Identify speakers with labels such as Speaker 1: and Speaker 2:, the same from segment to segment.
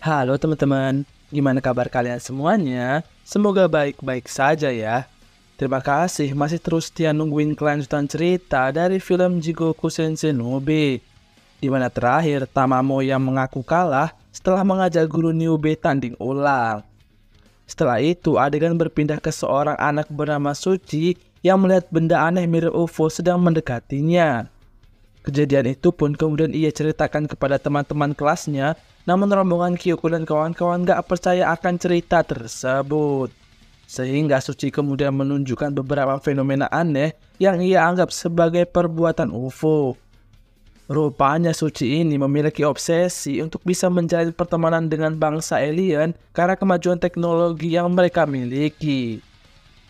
Speaker 1: Halo teman-teman, gimana kabar kalian semuanya? Semoga baik-baik saja ya. Terima kasih masih terus setia nungguin kelanjutan cerita dari film Jigoku Sensei Nobe, di mana terakhir Tamamo yang mengaku kalah setelah mengajak guru Niobe tanding ulang. Setelah itu adegan berpindah ke seorang anak bernama Suci yang melihat benda aneh mirip UFO sedang mendekatinya. Kejadian itu pun kemudian ia ceritakan kepada teman-teman kelasnya, namun rombongan Kyoko dan kawan-kawan gak percaya akan cerita tersebut. Sehingga Suci kemudian menunjukkan beberapa fenomena aneh yang ia anggap sebagai perbuatan UFO. Rupanya Suci ini memiliki obsesi untuk bisa menjalin pertemanan dengan bangsa alien karena kemajuan teknologi yang mereka miliki.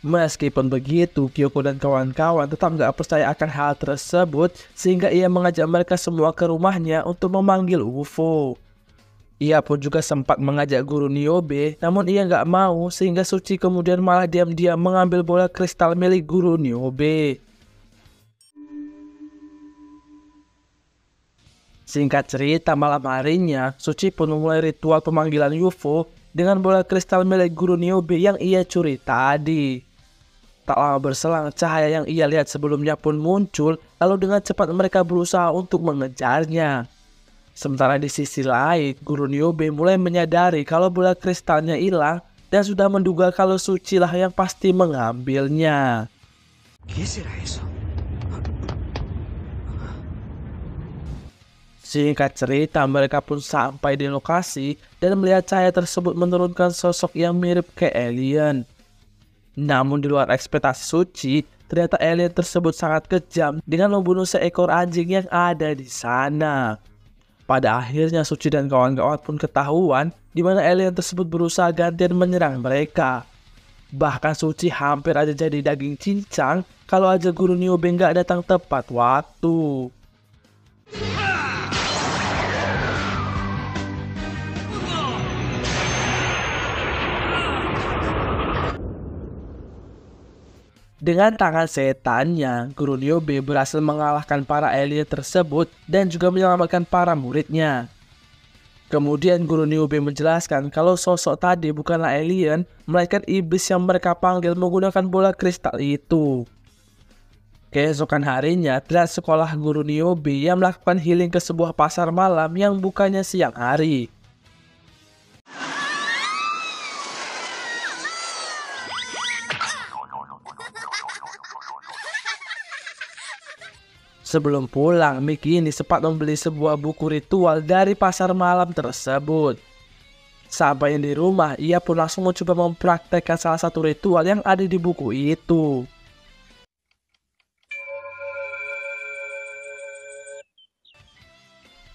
Speaker 1: Meskipun begitu, Kyoko dan kawan-kawan tetap gak percaya akan hal tersebut sehingga ia mengajak mereka semua ke rumahnya untuk memanggil UFO. Ia pun juga sempat mengajak guru Niobe, namun ia gak mau sehingga Suci kemudian malah diam-diam mengambil bola kristal milik guru Niobe. Singkat cerita, malam harinya, Suci pun memulai ritual pemanggilan UFO dengan bola kristal milik guru Niobe yang ia curi tadi. Tak lama berselang, cahaya yang ia lihat sebelumnya pun muncul, lalu dengan cepat mereka berusaha untuk mengejarnya. Sementara di sisi lain, guru Niobe mulai menyadari kalau bola kristalnya hilang dan sudah menduga kalau Suci lah yang pasti mengambilnya. Singkat cerita, mereka pun sampai di lokasi dan melihat cahaya tersebut menurunkan sosok yang mirip ke alien. Namun di luar ekspektasi Suci, ternyata alien tersebut sangat kejam dengan membunuh seekor anjing yang ada di sana. Pada akhirnya Suci dan kawan-kawan pun ketahuan di mana alien tersebut berusaha gantian menyerang mereka. Bahkan Suci hampir aja jadi daging cincang kalau aja guru Niobe nggak datang tepat waktu. Dengan tangan setannya, guru Niobe berhasil mengalahkan para alien tersebut dan juga menyelamatkan para muridnya. Kemudian guru Niobe menjelaskan kalau sosok tadi bukanlah alien, melainkan iblis yang mereka panggil menggunakan bola kristal itu. Keesokan harinya, terlihat sekolah guru Niobe yang melakukan healing ke sebuah pasar malam yang bukanya siang hari. Sebelum pulang, Miki ini sempat membeli sebuah buku ritual dari pasar malam tersebut. Sampai di rumah, ia pun langsung mencoba mempraktekkan salah satu ritual yang ada di buku itu.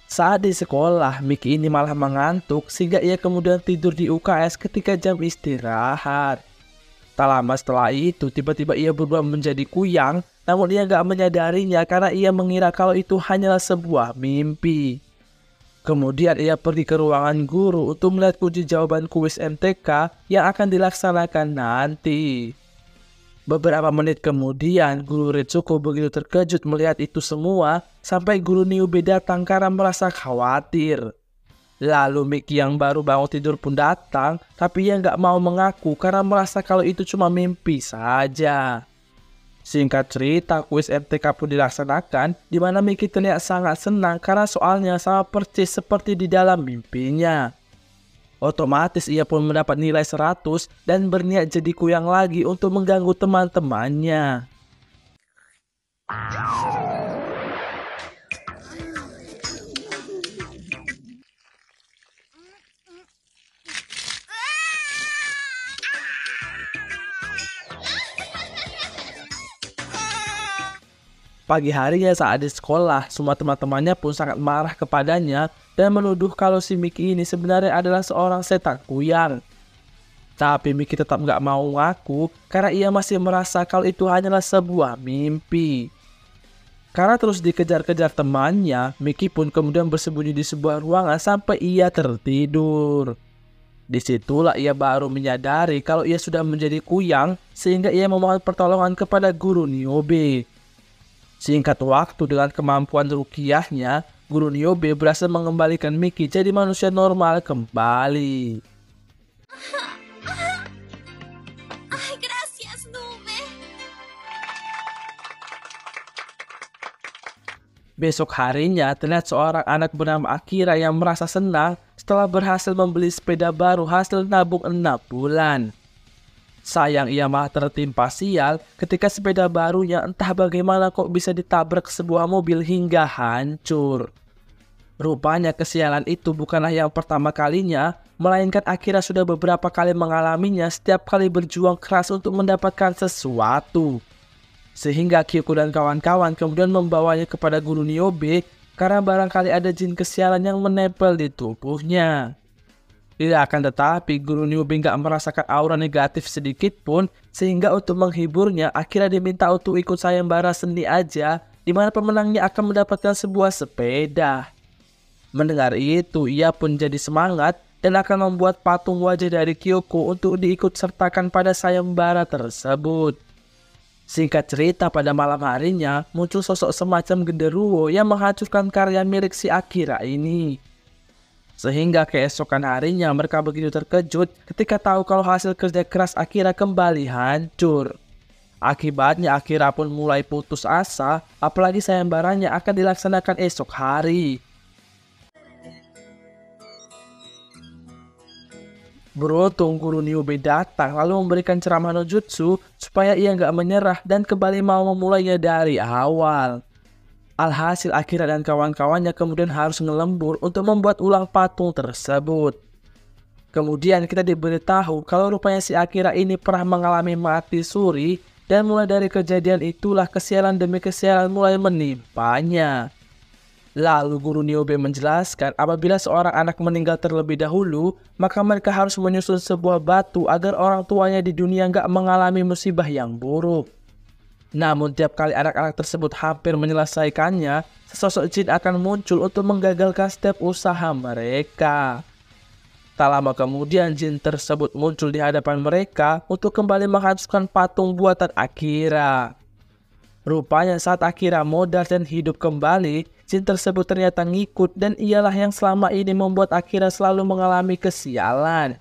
Speaker 1: Saat di sekolah, Miki ini malah mengantuk sehingga ia kemudian tidur di UKS ketika jam istirahat. Tak lama setelah itu, tiba-tiba ia berubah menjadi kuyang, namun ia gak menyadarinya karena ia mengira kalau itu hanyalah sebuah mimpi. Kemudian ia pergi ke ruangan guru untuk melihat kunci jawaban kuis MTK yang akan dilaksanakan nanti. Beberapa menit kemudian, guru Ritsuko begitu terkejut melihat itu semua sampai guru Niobe datang karena merasa khawatir. Lalu Miki yang baru bangun tidur pun datang, tapi ia nggak mau mengaku karena merasa kalau itu cuma mimpi saja. Singkat cerita, kuis MTK pun dilaksanakan, di mana Miki terlihat sangat senang karena soalnya sama persis seperti di dalam mimpinya. Otomatis ia pun mendapat nilai 100 dan berniat jadi kuyang lagi untuk mengganggu teman-temannya. Pagi harinya saat di sekolah, semua teman-temannya pun sangat marah kepadanya dan menuduh kalau si Miki ini sebenarnya adalah seorang setan kuyang. Tapi Miki tetap gak mau ngaku karena ia masih merasa kalau itu hanyalah sebuah mimpi. Karena terus dikejar-kejar temannya, Miki pun kemudian bersembunyi di sebuah ruangan sampai ia tertidur. Disitulah ia baru menyadari kalau ia sudah menjadi kuyang sehingga ia memohon pertolongan kepada guru Niobe. Singkat waktu dengan kemampuan rukiahnya, Guru Niobe berhasil mengembalikan Miki jadi manusia normal kembali.
Speaker 2: Ay, gracias, Nube.
Speaker 1: Besok harinya terlihat seorang anak bernama Akira yang merasa senang setelah berhasil membeli sepeda baru hasil nabung 6 bulan. Sayang ia malah tertimpa sial ketika sepeda barunya entah bagaimana kok bisa ditabrak sebuah mobil hingga hancur. Rupanya kesialan itu bukanlah yang pertama kalinya, melainkan Akira sudah beberapa kali mengalaminya setiap kali berjuang keras untuk mendapatkan sesuatu. Sehingga Kyoko dan kawan-kawan kemudian membawanya kepada Guru Niobe karena barangkali ada jin kesialan yang menempel di tubuhnya. Tidak akan tetapi Guru Niobe nggak merasakan aura negatif sedikit pun, sehingga untuk menghiburnya Akira diminta untuk ikut sayembara seni aja, di mana pemenangnya akan mendapatkan sebuah sepeda. Mendengar itu, ia pun jadi semangat dan akan membuat patung wajah dari Kyoko untuk diikut sertakan pada sayembara tersebut. Singkat cerita, pada malam harinya muncul sosok semacam genderuwo yang menghancurkan karya milik si Akira ini. Sehingga keesokan harinya mereka begitu terkejut ketika tahu kalau hasil kerja keras Akira kembali hancur. Akibatnya Akira pun mulai putus asa, apalagi sayembaranya akan dilaksanakan esok hari. Beruntung Guru Niobe datang lalu memberikan ceramah no jutsu supaya ia nggak menyerah dan kembali mau memulainya dari awal. Alhasil Akira dan kawan-kawannya kemudian harus ngelembur untuk membuat ulang patung tersebut. Kemudian kita diberitahu kalau rupanya si Akira ini pernah mengalami mati suri dan mulai dari kejadian itulah kesialan demi kesialan mulai menimpanya. Lalu Guru Niobe menjelaskan apabila seorang anak meninggal terlebih dahulu, maka mereka harus menyusun sebuah batu agar orang tuanya di dunia nggak mengalami musibah yang buruk. Namun tiap kali anak-anak tersebut hampir menyelesaikannya, sesosok jin akan muncul untuk menggagalkan setiap usaha mereka. Tak lama kemudian jin tersebut muncul di hadapan mereka untuk kembali menghancurkan patung buatan Akira. Rupanya saat Akira modal dan hidup kembali, jin tersebut ternyata ngikut dan ialah yang selama ini membuat Akira selalu mengalami kesialan.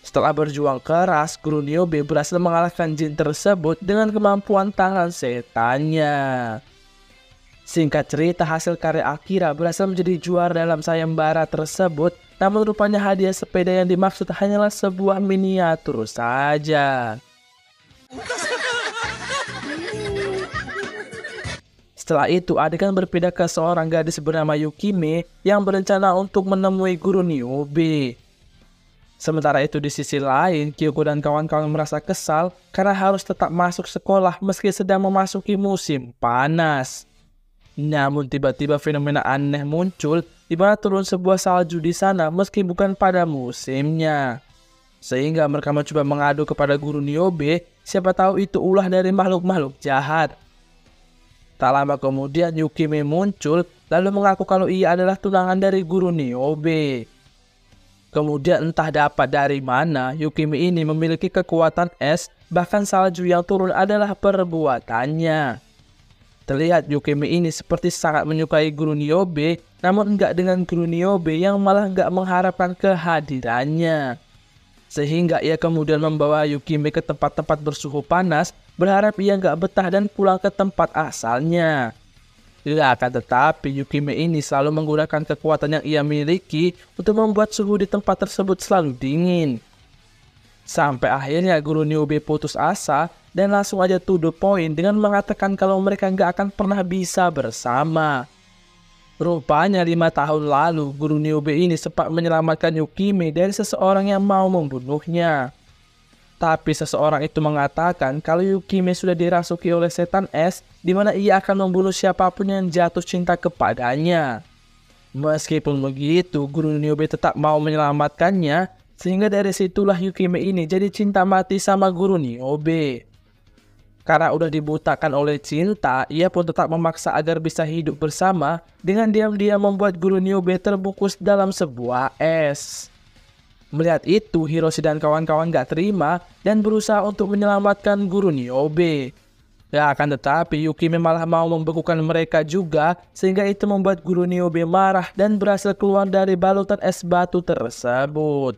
Speaker 1: Setelah berjuang keras, Guru Niobe berhasil mengalahkan jin tersebut dengan kemampuan tangan setannya. Singkat cerita, hasil karya Akira berhasil menjadi juara dalam sayembara tersebut, namun rupanya hadiah sepeda yang dimaksud hanyalah sebuah miniatur saja. Setelah itu, adegan berpindah ke seorang gadis bernama Yukime yang berencana untuk menemui Guru Niobe. Sementara itu di sisi lain, Kyoko dan kawan-kawan merasa kesal karena harus tetap masuk sekolah meski sedang memasuki musim panas. Namun tiba-tiba fenomena aneh muncul di mana turun sebuah salju di sana meski bukan pada musimnya. Sehingga mereka mencoba mengadu kepada Guru Niobe, siapa tahu itu ulah dari makhluk-makhluk jahat. Tak lama kemudian Yukime muncul lalu mengaku kalau ia adalah tunangan dari Guru Niobe. Kemudian entah dapat dari mana, Yukime ini memiliki kekuatan es, bahkan salju yang turun adalah perbuatannya. Terlihat Yukime ini seperti sangat menyukai Guru Niobe, namun enggak dengan Guru Niobe yang malah enggak mengharapkan kehadirannya. Sehingga ia kemudian membawa Yukime ke tempat-tempat bersuhu panas, berharap ia enggak betah dan pulang ke tempat asalnya. Akan tetapi Yukime ini selalu menggunakan kekuatan yang ia miliki untuk membuat suhu di tempat tersebut selalu dingin. Sampai akhirnya Guru Niobe putus asa dan langsung aja to the point dengan mengatakan kalau mereka nggak akan pernah bisa bersama. Rupanya 5 tahun lalu Guru Niobe ini sempat menyelamatkan Yukime dari seseorang yang mau membunuhnya. Tapi seseorang itu mengatakan kalau Yukime sudah dirasuki oleh setan es, di mana ia akan membunuh siapapun yang jatuh cinta kepadanya. Meskipun begitu, Guru Niobe tetap mau menyelamatkannya, sehingga dari situlah Yukime ini jadi cinta mati sama Guru Niobe. Karena udah dibutakan oleh cinta, ia pun tetap memaksa agar bisa hidup bersama dengan diam-diam membuat guru Niobe terbungkus dalam sebuah es. Melihat itu, Hiroshi dan kawan-kawan gak terima dan berusaha untuk menyelamatkan guru Niobe. Ya, akan tetapi Yukime malah mau membekukan mereka juga, sehingga itu membuat guru Niobe marah dan berhasil keluar dari balutan es batu tersebut.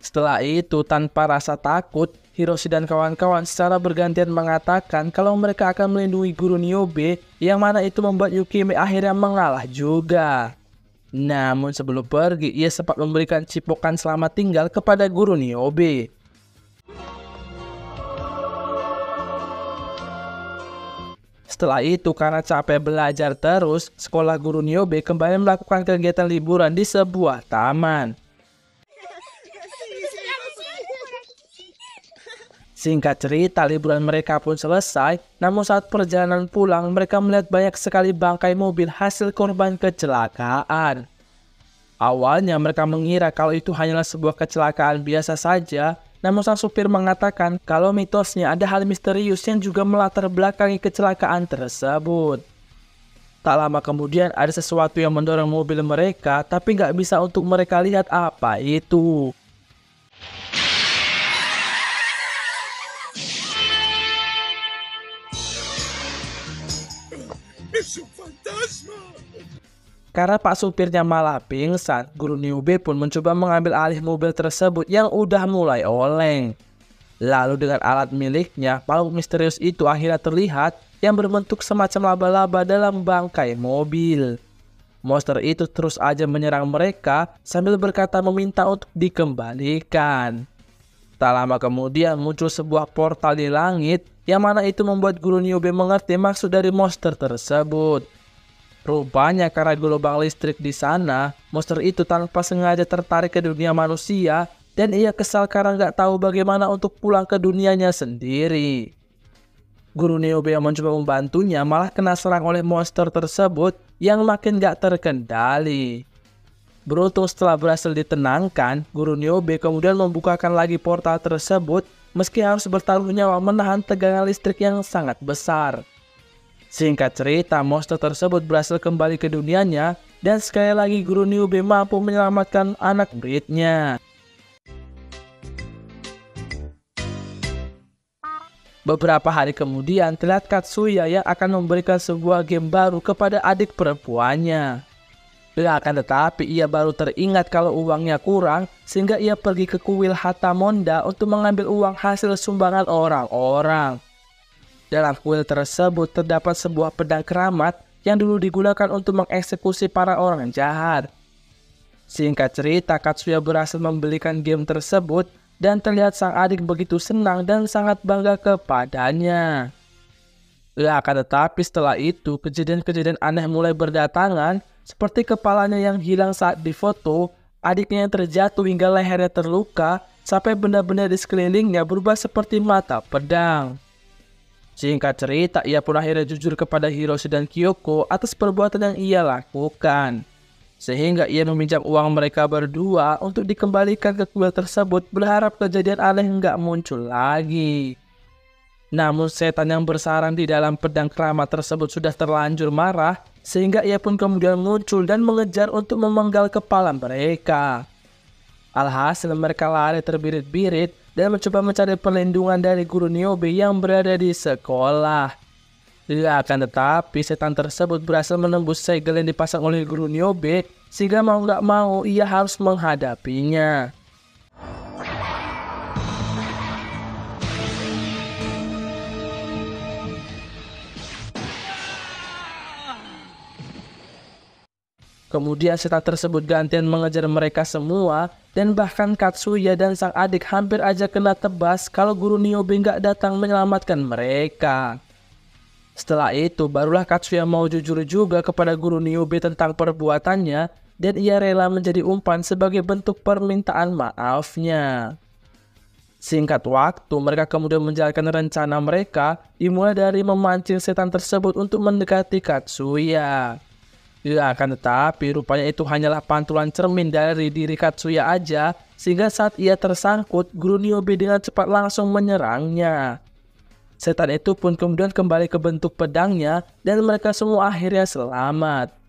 Speaker 1: Setelah itu, tanpa rasa takut, Hiroshi dan kawan-kawan secara bergantian mengatakan kalau mereka akan melindungi guru Niobe, yang mana itu membuat Yukime akhirnya mengalah juga. Namun sebelum pergi, ia sempat memberikan cipokan selamat tinggal kepada guru Niobe. Setelah itu, karena capek belajar terus, sekolah guru Niobe kembali melakukan kegiatan liburan di sebuah taman. Singkat cerita, liburan mereka pun selesai, namun saat perjalanan pulang, mereka melihat banyak sekali bangkai mobil hasil korban kecelakaan. Awalnya mereka mengira kalau itu hanyalah sebuah kecelakaan biasa saja, namun sang supir mengatakan kalau mitosnya ada hal misterius yang juga melatar belakangi kecelakaan tersebut. Tak lama kemudian ada sesuatu yang mendorong mobil mereka, tapi nggak bisa untuk mereka lihat apa itu. Karena pak supirnya malah pingsan, guru Niobe pun mencoba mengambil alih mobil tersebut yang udah mulai oleng. Lalu dengan alat miliknya, makhluk misterius itu akhirnya terlihat yang berbentuk semacam laba-laba dalam bangkai mobil. Monster itu terus aja menyerang mereka sambil berkata meminta untuk dikembalikan. Tak lama kemudian muncul sebuah portal di langit, yang mana itu membuat guru Niobe mengerti maksud dari monster tersebut. Rupanya karena gelombang listrik di sana, monster itu tanpa sengaja tertarik ke dunia manusia dan ia kesal karena nggak tahu bagaimana untuk pulang ke dunianya sendiri. Guru Niobe yang mencoba membantunya malah kena serang oleh monster tersebut yang makin nggak terkendali. Beruntung setelah berhasil ditenangkan, guru Niobe kemudian membukakan lagi portal tersebut meski harus bertaruh nyawa menahan tegangan listrik yang sangat besar. Singkat cerita, monster tersebut berhasil kembali ke dunianya dan sekali lagi guru Niobe mampu menyelamatkan anak muridnya. Beberapa hari kemudian, terlihat Katsuya yang akan memberikan sebuah game baru kepada adik perempuannya. Akan tetapi ia baru teringat kalau uangnya kurang, sehingga ia pergi ke kuil Hatamonda untuk mengambil uang hasil sumbangan orang-orang. Dalam kuil tersebut terdapat sebuah pedang keramat yang dulu digunakan untuk mengeksekusi para orang jahat. Singkat cerita, Katsuya berhasil membelikan game tersebut dan terlihat sang adik begitu senang dan sangat bangga kepadanya. Akan tetapi setelah itu, kejadian-kejadian aneh mulai berdatangan, seperti kepalanya yang hilang saat difoto, adiknya yang terjatuh hingga lehernya terluka, sampai benda-benda di sekelilingnya berubah seperti mata pedang. Singkat cerita, ia pun akhirnya jujur kepada Hiroshi dan Kyoko atas perbuatan yang ia lakukan. Sehingga ia meminjam uang mereka berdua untuk dikembalikan ke kuil tersebut berharap kejadian aneh nggak muncul lagi. Namun setan yang bersarang di dalam pedang keramat tersebut sudah terlanjur marah, sehingga ia pun kemudian muncul dan mengejar untuk memenggal kepala mereka. Alhasil mereka lari terbirit-birit dan mencoba mencari perlindungan dari guru Niobe yang berada di sekolah. Akan tetapi setan tersebut berhasil menembus segel yang dipasang oleh guru Niobe, sehingga mau nggak mau ia harus menghadapinya. Kemudian setan tersebut gantian mengejar mereka semua, dan bahkan Katsuya dan sang adik hampir aja kena tebas kalau guru Niobe nggak datang menyelamatkan mereka. Setelah itu, barulah Katsuya mau jujur juga kepada guru Niobe tentang perbuatannya, dan ia rela menjadi umpan sebagai bentuk permintaan maafnya. Singkat waktu, mereka kemudian menjalankan rencana mereka, dimulai dari memancing setan tersebut untuk mendekati Katsuya. Akan tetapi rupanya itu hanyalah pantulan cermin dari diri Katsuya aja, sehingga saat ia tersangkut, guru Niobe dengan cepat langsung menyerangnya. Setan itu pun kemudian kembali ke bentuk pedangnya dan mereka semua akhirnya selamat.